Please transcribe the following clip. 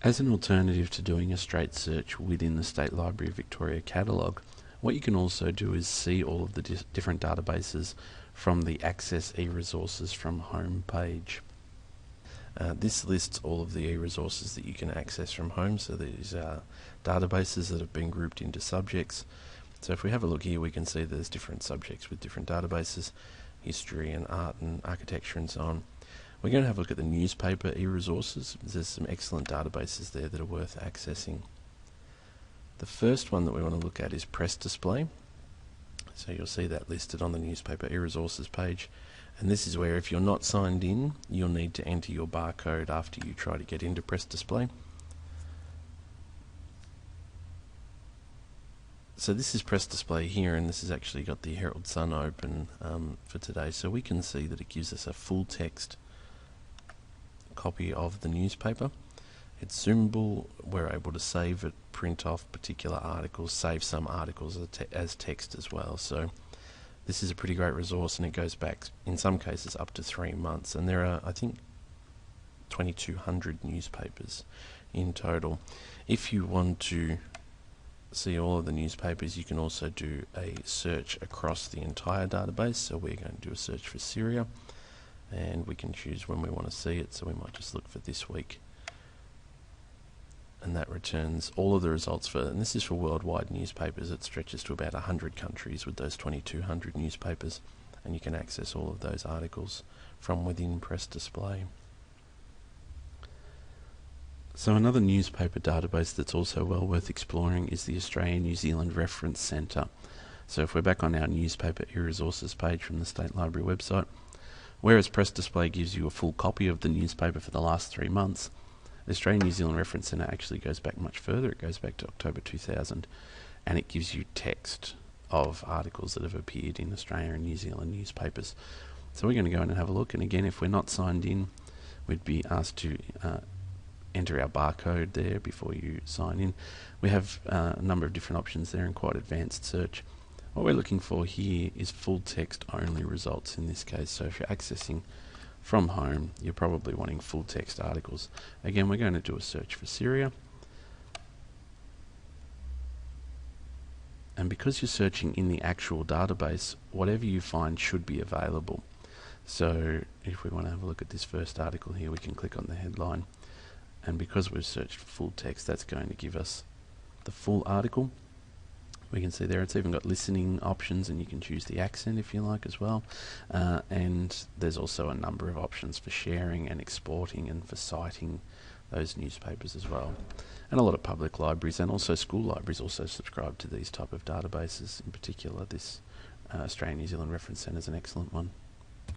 As an alternative to doing a straight search within the State Library of Victoria catalogue, what you can also do is see all of the different databases from the Access e-resources from home page. This lists all of the e-resources that you can access from home, so these are databases that have been grouped into subjects. So if we have a look here, we can see there's different subjects with different databases, history and art and architecture and so on. We're going to have a look at the newspaper e-resources. There's some excellent databases there that are worth accessing. The first one that we want to look at is press display. So you'll see that listed on the newspaper e-resources page. And this is where, if you're not signed in, you'll need to enter your barcode after you try to get into press display. So this is press display here, and this has actually got the Herald Sun open for today. So we can see that it gives us a full text copy of the newspaper. It's zoomable. We're able to save it, print off particular articles, save some articles as text as well. So this is a pretty great resource, and it goes back in some cases up to 3 months, and there are, I think, 2,200 newspapers in total. If you want to see all of the newspapers, you can also do a search across the entire database. So we're going to do a search for Syria, and we can choose when we want to see it. So we might just look for this week, and that returns all of the results for, and this is for worldwide newspapers. It stretches to about 100 countries with those 2,200 newspapers, and you can access all of those articles from within press display. So another newspaper database that's also well worth exploring is the Australia-New Zealand Reference Centre. So if we're back on our newspaper e-resources page from the State Library website, whereas press display gives you a full copy of the newspaper for the last 3 months, the Australian New Zealand Reference Centre actually goes back much further. It goes back to October 2000, and it gives you text of articles that have appeared in Australia and New Zealand newspapers. So we're going to go in and have a look, and again, if we're not signed in, we'd be asked to enter our barcode there before you sign in. We have a number of different options there and quite advanced search. What we're looking for here is full text only results in this case. So if you're accessing from home, you're probably wanting full text articles. Again, we're going to do a search for Syria. And because you're searching in the actual database, whatever you find should be available. So if we want to have a look at this first article here, we can click on the headline. And because we've searched for full text, that's going to give us the full article. We can see there it's even got listening options, and you can choose the accent if you like as well. And there's also a number of options for sharing and exporting and for citing those newspapers as well. And a lot of public libraries and also school libraries also subscribe to these type of databases. In particular, this Australian New Zealand Reference Centre is an excellent one.